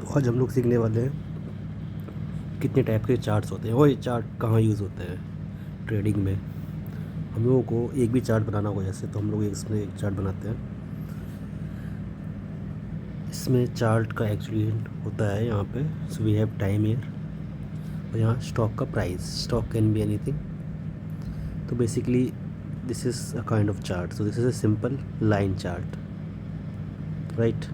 तो आज हम लोग सीखने वाले हैं कितने टाइप के चार्ट्स होते हैं और ये चार्ट कहाँ यूज़ होते हैं ट्रेडिंग में। हम लोगों को एक भी चार्ट बनाना हो जैसे तो हम लोग इसमें एक चार्ट बनाते हैं। इसमें चार्ट का एक्चुअली होता है यहाँ पे so we have time year और यहाँ स्टॉक का price. Stock can be anything. तो basically this is a kind of chart. So this is a simple line chart, right.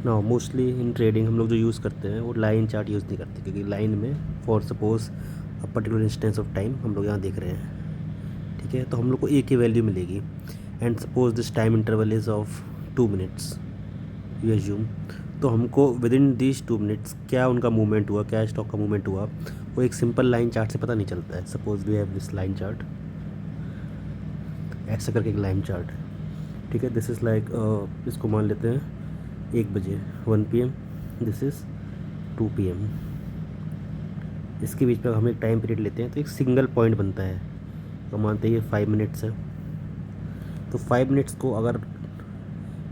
Now mostly in trading हम लोग जो यूज़ करते हैं वो लाइन चार्ट यूज़ नहीं करते, क्योंकि लाइन में for suppose a particular instance of time हम लोग यहाँ देख रहे हैं, ठीक है। तो हम लोग को एक ही वैल्यू मिलेगी and suppose this time interval is of 2 minutes you assume. तो हमको विद इन दिस 2 मिनट्स क्या उनका मूवमेंट हुआ, क्या स्टॉक का मूवमेंट हुआ, वो एक सिंपल लाइन चार्ट से पता नहीं चलता है। Suppose we have this line chart, ऐसा करके एक लाइन चार्ट है, ठीक है। दिस इज़ लाइक इसको मान लेते हैं 1 बजे 1 PM, दिस इज़ 2 PM। इसके बीच में हम एक टाइम पीरियड लेते हैं तो एक सिंगल पॉइंट बनता है। तो मानते हैं ये 5 मिनट्स है, तो 5 मिनट्स को अगर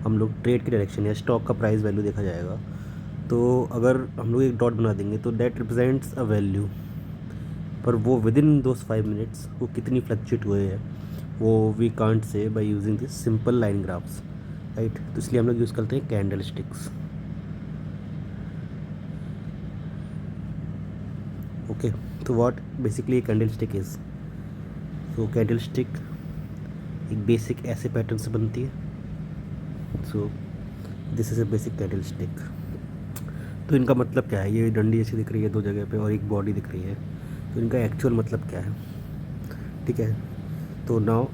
हम लोग ट्रेड की डायरेक्शन या स्टॉक का प्राइस वैल्यू देखा जाएगा, तो अगर हम लोग एक डॉट बना देंगे तो दैट रिप्रेजेंट्स अ वैल्यू। पर वो विद इन दोज 5 मिनट्स वो कितनी फ्लक्चुएट हुए हैं वो we can't say by using this simple line graphs, right. तो इसलिए हम लोग यूज़ करते हैं कैंडल स्टिक्स। ओके, तो what basically candlestick is. So candlestick एक बेसिक ऐसे पैटर्न से बनती है। So this is a basic candlestick. तो इनका मतलब क्या है, ये डंडी ऐसी दिख रही है 2 जगह पे और एक बॉडी दिख रही है, तो इनका एक्चुअल मतलब क्या है, ठीक है। तो नाउ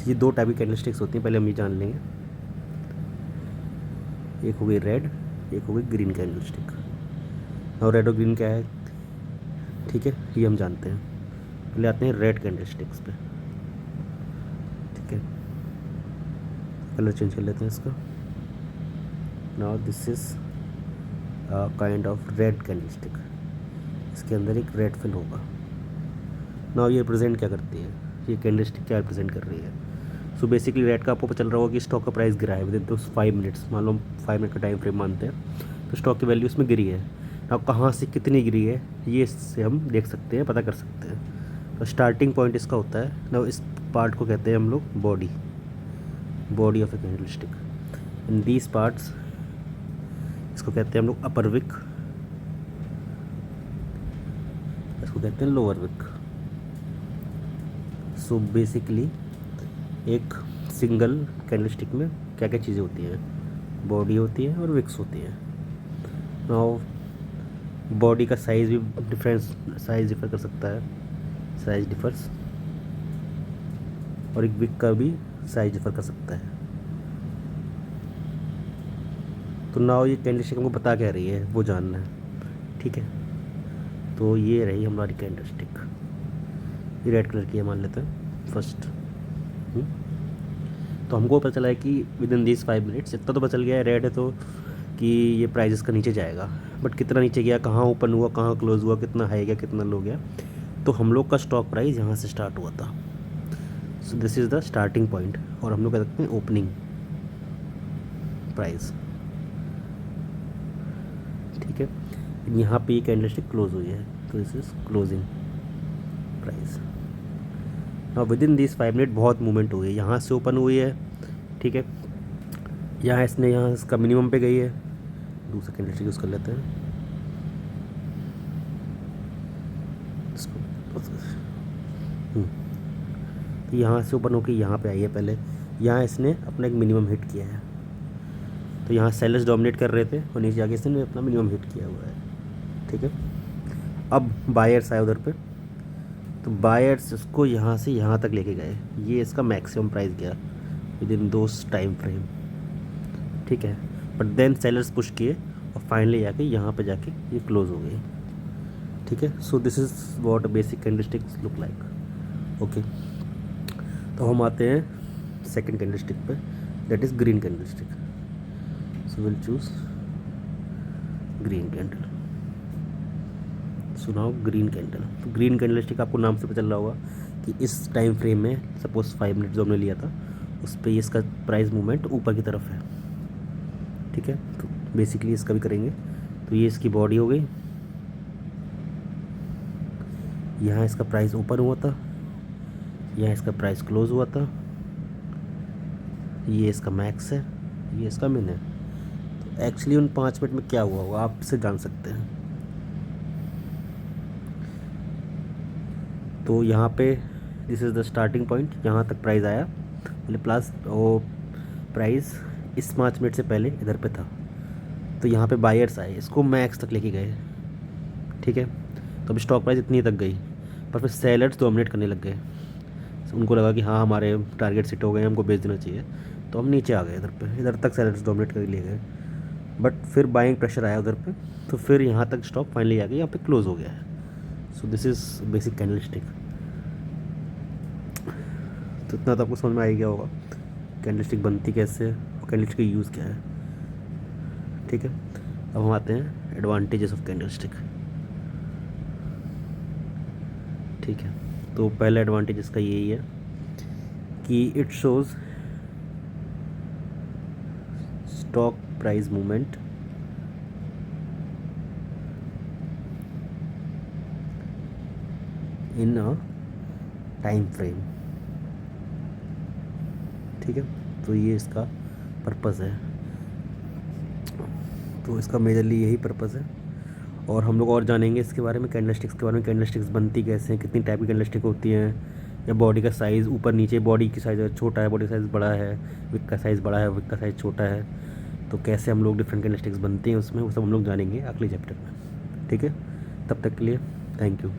ये 2 टाइप की कैंडल स्टिक्स होती हैं, पहले हम ये जान लेंगे। एक हो गई रेड, एक हो गई ग्रीन कैंडल स्टिक। और रेड और ग्रीन क्या है, ठीक है, ये हम जानते हैं। पहले आते हैं रेड कैंडल स्टिक्स पे, ठीक है। कलर चेंज कर लेते हैं इसका। Now this is kind of red candle stick, इसके अंदर एक रेड फिल होगा। नाउ ये रिप्रेजेंट क्या करती है, ये कैंडल स्टिक क्या रिप्रेजेंट कर रही है। सो बेसिकली रेड का आपको पता चल रहा होगा कि स्टॉक का प्राइस गिरा है विद इन तो 5 मिनट्स, मान लो 5 मिनट का टाइम फ्रेम मानते हैं, तो स्टॉक की वैल्यू इसमें गिरी है। नाउ कहाँ से कितनी गिरी है ये इससे हम देख सकते हैं, पता कर सकते हैं। तो स्टार्टिंग पॉइंट इसका होता है, नाउ इस पार्ट को कहते हैं हम लोग body, body of a candle stick. In these parts इसको कहते हैं हम लोग अपर विक, इसको कहते हैं लोअर विक। सो बेसिकली एक सिंगल कैंडल स्टिक में क्या क्या चीज़ें होती हैं, बॉडी होती है और विक्स होती है। नाउ बॉडी का साइज़ भी साइज़ डिफर कर सकता है, साइज़ डिफर्स, और एक विक का भी साइज़ डिफर कर सकता है। तो नाउ ये कैंडल स्टिक हमको बता क्या रही है वो जानना है, ठीक है। तो ये रही हमारी कैंडल स्टिक, ये रेड कलर की है मान लेते हैं फर्स्ट। तो हमको पता चला है कि विद इन दिस 5 मिनट्स इतना तो पता चल गया है, रेड है तो कि ये प्राइस का नीचे जाएगा, बट कितना नीचे गया, कहाँ ओपन हुआ, कहाँ क्लोज हुआ, कितना हाई गया, कितना लो गया। तो हम लोग का स्टॉक प्राइस यहाँ से स्टार्ट हुआ था। सो this is the starting point, और हम लोग कह सकते हैं ओपनिंग प्राइस, ठीक है। यहाँ पे ये कैंडल स्टिक क्लोज हुई है, तो दिस इज़ क्लोजिंग प्राइस। हाँ, विद इन दिस 5 मिनट बहुत मूवमेंट हुई है, यहाँ से ओपन हुई है, ठीक है। यहाँ इसने यहाँ इसका मिनिमम पे गई है, दूसरा कैंडल स्टिक यूज़ कर लेते हैं इसको। तो यहाँ से ओपन होकर यहाँ पे आई है पहले, यहाँ इसने अपना एक मिनिमम हिट किया है। तो यहाँ सेलर्स डोमिनेट कर रहे थे और नीचे आके इसने अपना मिनिमम हिट किया हुआ है, ठीक है। अब बायर्स आए उधर पे, तो बायर्स इसको यहाँ से यहाँ तक लेके गए, ये इसका मैक्सिमम प्राइस गया with in those time frame, ठीक है। बट देन सेलर्स पुश किए और फाइनली जाके यहाँ पे जाके ये क्लोज हो गई, ठीक है। So this is what basic candle sticks look like, okay. तो हम आते हैं सेकंड कैंडल स्टिक पे, that is green candle stick. So will choose green candle. So now green candle, तो ग्रीन कैंडल स्टिक आपको नाम से पता चल रहा होगा कि इस टाइम फ्रेम में सपोज 5 मिनट जो हमने लिया था उस पर इसका प्राइस मूवमेंट ऊपर की तरफ है, ठीक है। तो बेसिकली इसका भी करेंगे। तो ये इसकी बॉडी हो गई, यहाँ इसका प्राइस ओपन हुआ था, यहाँ इसका प्राइस क्लोज हुआ था, ये इसका मैक्स है, ये इसका मिन है। तो एक्चुअली उन 5 मिनट में क्या हुआ होगा आप इससे जान सकते हैं। तो यहाँ पे this is the starting point, यहाँ तक प्राइस आया, मतलब प्लस वो प्राइस इस 5 मिनट से पहले इधर पे था। तो यहाँ पे बायर्स आए, इसको मैक्स तक लेके गए, ठीक है। तो अभी स्टॉक प्राइस इतनी तक गई, पर फिर सेलर्स डोमिनेट करने लग गए। तो उनको लगा कि हाँ हमारे टारगेट सेट हो गए, हमको बेच देना चाहिए, तो हम नीचे आ गए इधर पे, इधर तक सेलर्स डोमिनेट कर लिए गए। बट फिर बाइंग प्रेशर आया उधर पे, तो फिर यहाँ तक स्टॉक फाइनली आ गया, यहाँ पे क्लोज हो गया है। So this is basic candlestick. तो इतना तो आपको समझ में आ ही गया होगा कैंडलस्टिक बनती कैसे है और कैंडलस्टिक का यूज़ क्या है, ठीक है। अब हम आते हैं एडवांटेजेस ऑफ कैंडलस्टिक, ठीक है। तो पहला एडवांटेज इसका यही है कि it shows stock price movement in a time frame, ठीक है। तो ये इसका पर्पज़ है, तो इसका मेजरली यही पर्पज़ है। और हम लोग और जानेंगे इसके बारे में, कैंडलस्टिक्स के बारे में, कैंडलस्टिक्स बनती कैसे हैं, कितनी टाइप की कैंडलस्टिक होती हैं, या बॉडी का साइज़ ऊपर नीचे, बॉडी की साइज़ छोटा है, बॉडी का साइज़ बड़ा है, विक का साइज़ बड़ा है, विक का साइज़ छोटा है, तो कैसे हम लोग डिफरेंट कैंडलस्टिक्स बनती हैं उसमें, वो सब हम लोग जानेंगे अगले चैप्टर में, ठीक है। तब तक के लिए थैंक यू।